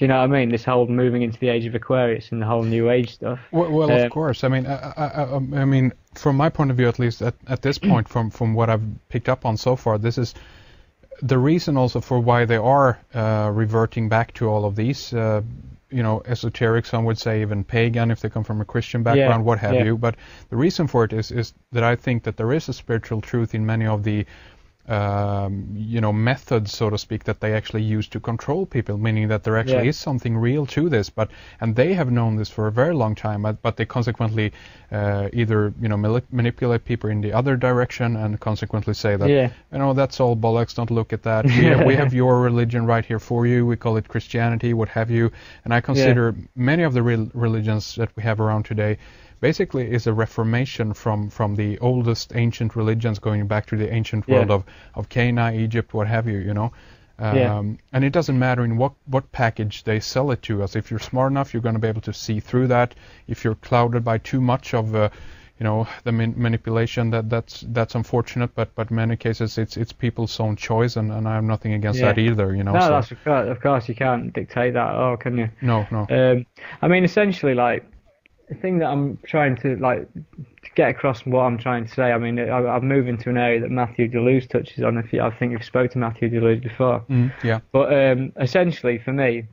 Do you know what I mean? This whole moving into the age of Aquarius and the whole New Age stuff. Well, of course. I mean, from my point of view, at least at this point, from what I've picked up on so far, this is the reason also for why they are reverting back to all of these, esoteric, some would say even pagan if they come from a Christian background, what have you. But the reason for it is that I think that there is a spiritual truth in many of the methods, so to speak, that they actually use to control people, meaning that there actually is something real to this. And they have known this for a very long time, but they consequently either manipulate people in the other direction and consequently say that that's all bollocks, don't look at that. We have your religion right here for you. We call it Christianity, what have you. And I consider many of the religions that we have around today basically is a reformation from the oldest ancient religions going back to the ancient world of Cana, Egypt, what have you, and it doesn't matter in what package they sell it to us. If you're smart enough, you're going to be able to see through that. If you're clouded by too much of the manipulation, that's unfortunate, but in many cases it's people's own choice, and I have nothing against that either, No, that's of course you can't dictate that at all, can you? No. I mean, essentially, like, the thing that I'm trying to get across what I'm trying to say, I mean, I've moved into an area that Matthew Deleuze touches on. I think you've spoken to Matthew Deleuze before. But essentially, for me,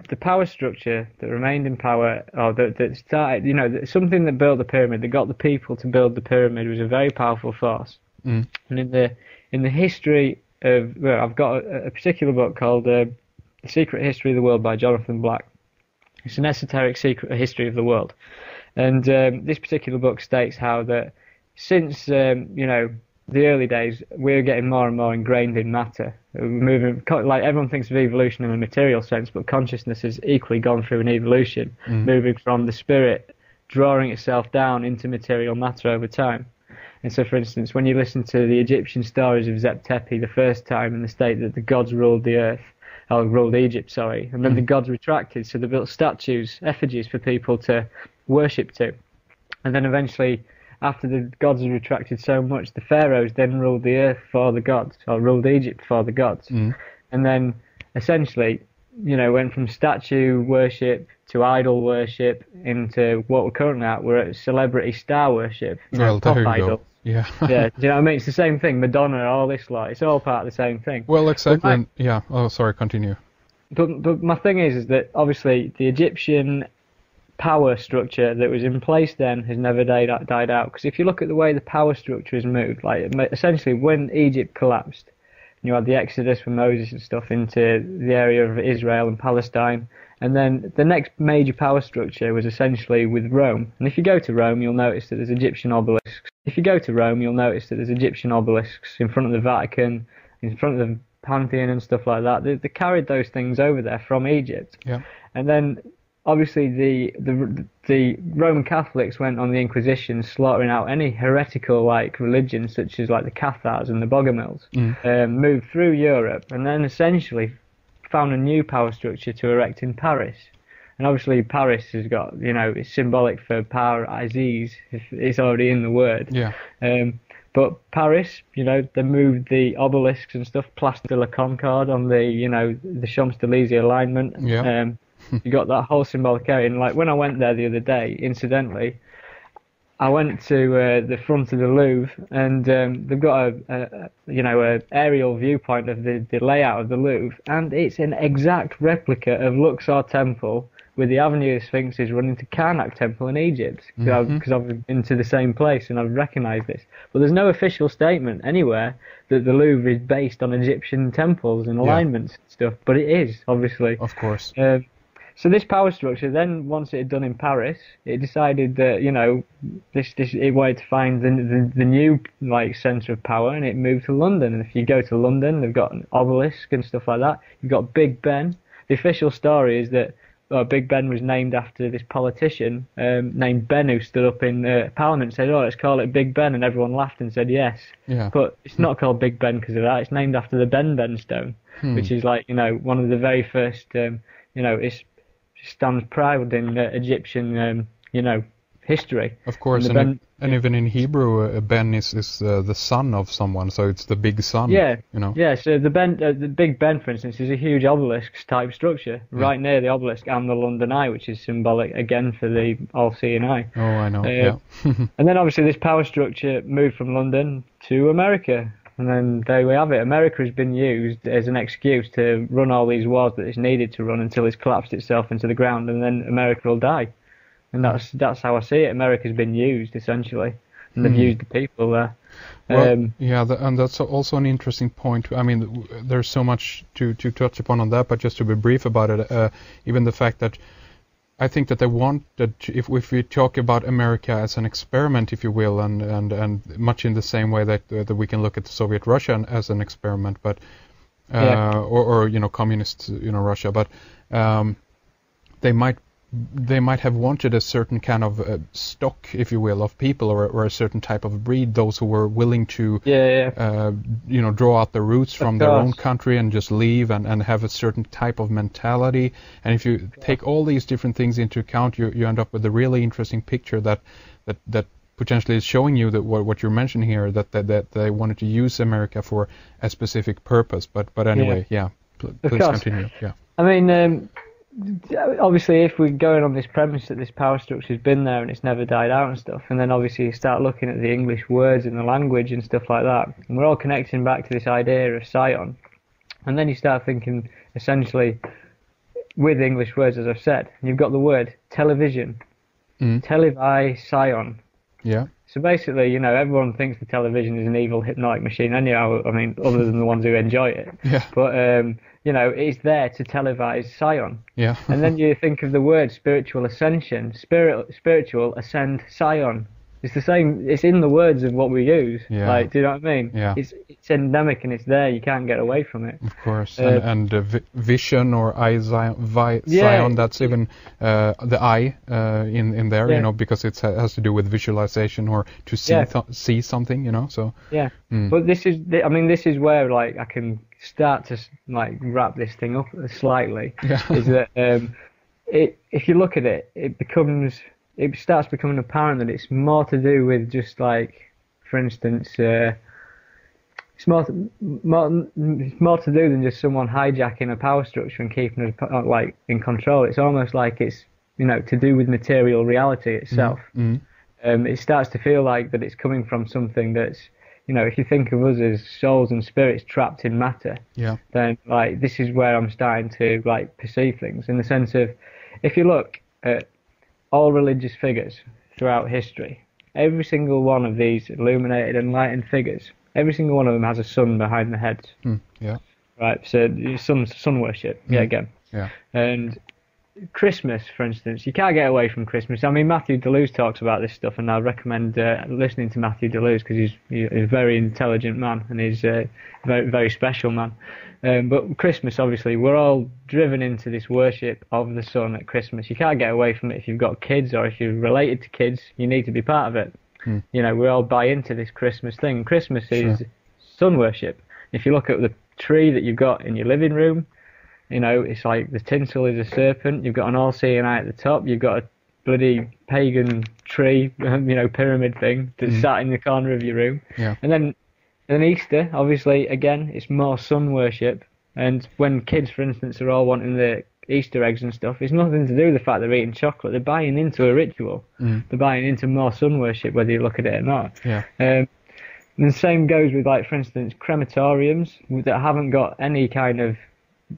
the power structure that remained in power, or that started, something that built the pyramid, that got the people to build the pyramid, was a very powerful force. And in the history of, I've got a particular book called The Secret History of the World by Jonathan Black. It's an esoteric secret history of the world. And this particular book states how that since, the early days, we're getting more and more ingrained in matter. We're moving, like everyone thinks of evolution in a material sense, but consciousness has equally gone through an evolution, moving from the spirit, drawing itself down into material matter over time. And so, for instance, when you listen to the Egyptian stories of Zep Tepi the first time, and the state that the gods ruled the earth, ruled Egypt, and then the gods retracted, so they built statues, effigies for people to worship to. And then eventually, after the gods had retracted so much, the pharaohs then ruled the earth for the gods, or ruled Egypt for the gods. And then, essentially, went from statue worship to idol worship into what we're currently at. We're at celebrity star worship, pop idols. Yeah. Do you know what I mean? It's the same thing. Madonna, all this lot. It's all part of the same thing. Well, exactly. Oh, sorry. Continue. But my thing is that obviously the Egyptian power structure that was in place then has never died out. Because if you look at the way the power structure has moved, like essentially when Egypt collapsed, you had the Exodus from Moses and stuff into the area of Israel and Palestine. And then the next major power structure was essentially with Rome. And if you go to Rome, you'll notice that there's Egyptian obelisks. In front of the Vatican, in front of the Pantheon and stuff like that. They carried those things over there from Egypt. And then, obviously, the Roman Catholics went on the Inquisition, slaughtering out any heretical religions such as the Cathars and the Bogomils. Moved through Europe, and then essentially found a new power structure to erect in Paris. And obviously Paris has got, it's symbolic for paradise, it's already in the word. But Paris, they moved the obelisks and stuff, Place de la Concorde on the Champs-Élysées alignment. You got that whole symbolic area. And when I went there the other day, incidentally, I went to the front of the Louvre, and they've got a aerial viewpoint of the layout of the Louvre, and it's an exact replica of Luxor Temple, with the Avenue of the Sphinxes running to Karnak Temple in Egypt, because I've been to the same place and I've recognised this. But there's no official statement anywhere that the Louvre is based on Egyptian temples and alignments and stuff, but it is, obviously. Of course. So this power structure, then once it had done in Paris, it decided that it wanted to find the new centre of power, and it moved to London. And if you go to London, they've got an obelisk and stuff like that. You've got Big Ben. The official story is that Big Ben was named after this politician named Ben, who stood up in Parliament and said, let's call it Big Ben, and everyone laughed and said yes. But it's not called Big Ben because of that. It's named after the Ben stone, which is one of the very first it stands proud in Egyptian history. Of course, and even in Hebrew, Ben is the son of someone, so it's the big son. Yeah, you know. Yeah. So the Big Ben, for instance, is a huge obelisk-type structure right near the obelisk and the London Eye, which is symbolic again for the all-seeing eye. Oh, I know. Yeah. And then obviously this power structure moved from London to America. And then there we have it. America has been used as an excuse to run all these wars that it's needed to run until it's collapsed itself into the ground, and then America will die. And that's how I see it. America's been used, essentially, and they've used the people there. Well, and that's also an interesting point. I mean, there's so much to touch upon on that, but just to be brief about it, even the fact that I think that they want that if we talk about America as an experiment, if you will, and much in the same way that we can look at Soviet Russia as an experiment, but or communist Russia, but they might have wanted a certain kind of stock, if you will, of people or a certain type of breed, those who were willing to draw out the roots from their own country and just leave and have a certain type of mentality. And if you take all these different things into account, you end up with a really interesting picture that potentially is showing you that what you're mentioning here, that they wanted to use America for a specific purpose. But anyway, please continue. Yeah. I mean, obviously, if we're going on this premise that this power structure's been there and it's never died out and stuff, and then obviously you start looking at the English words and the language and stuff like that, and we're all connecting back to this idea of scion, and then you start thinking, essentially, with English words, as I've said, you've got the word television, televi scion. Yeah. So basically, everyone thinks the television is an evil hypnotic machine anyhow, I mean, other than the ones who enjoy it. Yeah. But, it's there to televise scion. Yeah. And then you think of the word spiritual ascension, spiritual ascend scion. It's the same, it's in the words of what we use. Yeah. Like, do you know what I mean? Yeah. It's endemic and it's there, you can't get away from it. Of course. And vision or eye scion, that's even the eye in there, because it has to do with visualization or to see something, so. Yeah. But this is where, like, I can start to, like, wrap this thing up slightly. Yeah. Is that if you look at it, it starts becoming apparent that it's more to do with just, like, for instance, it's more to do than just someone hijacking a power structure and keeping it, like, in control. It's almost like it's, to do with material reality itself. It starts to feel like that it's coming from something that's, if you think of us as souls and spirits trapped in matter, then, like, this is where I'm starting to, like, perceive things, in the sense of, if you look at all religious figures throughout history, every single one of these illuminated, enlightened figures, every single one of them has a sun behind their heads. Right, so sun worship, again. Yeah. And Christmas, for instance, you can't get away from Christmas. I mean, Matthew Deleuze talks about this stuff, and I recommend listening to Matthew Deleuze, because he's a very intelligent man, and he's a very, very special man. But Christmas, obviously, we're all driven into this worship of the sun at Christmas. You can't get away from it. If you've got kids or if you're related to kids, you need to be part of it. We all buy into this Christmas thing. Christmas is sun worship. If you look at the tree that you've got in your living room, it's like the tinsel is a serpent. You've got an all-seeing eye at the top. You've got a bloody pagan tree, pyramid thing that's sat in the corner of your room. Yeah. And then Easter, obviously, again, it's more sun worship. And when kids, for instance, are all wanting the Easter eggs and stuff, it's nothing to do with the fact they're eating chocolate. They're buying into a ritual. They're buying into more sun worship, whether you look at it or not. Yeah. And the same goes with, like, for instance, crematoriums that haven't got any kind of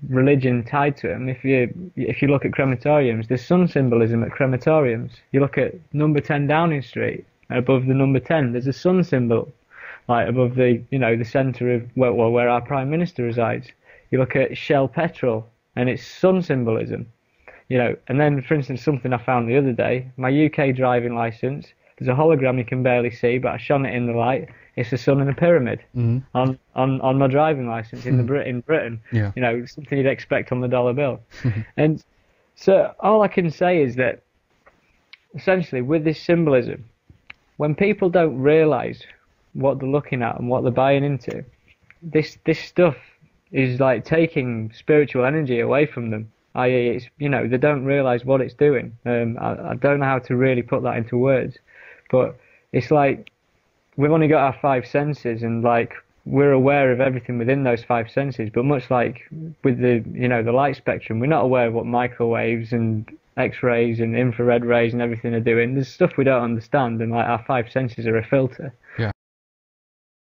religion tied to them. If you look at crematoriums, there's sun symbolism at crematoriums. You look at number 10 Downing Street, above the number 10, there's a sun symbol, like above the the centre of where our Prime Minister resides. You look at Shell Petrol, and it's sun symbolism. And then, for instance, something I found the other day, my UK driving licence, there's a hologram you can barely see, but I shone it in the light. It's the sun and a pyramid on my driving licence in Britain. Yeah. Something you'd expect on the dollar bill. And so all I can say is that, essentially, with this symbolism, when people don't realise what they're looking at and what they're buying into, this stuff is like taking spiritual energy away from them. i.e. it's, you know, they don't realise what it's doing. I don't know how to really put that into words, but it's like we've only got our five senses, and like we're aware of everything within those five senses, but much like with the, you know, the light spectrum, we're not aware of what microwaves and X-rays and infrared rays and everything are doing. There's stuff we don't understand, and like our five senses are a filter. Yeah.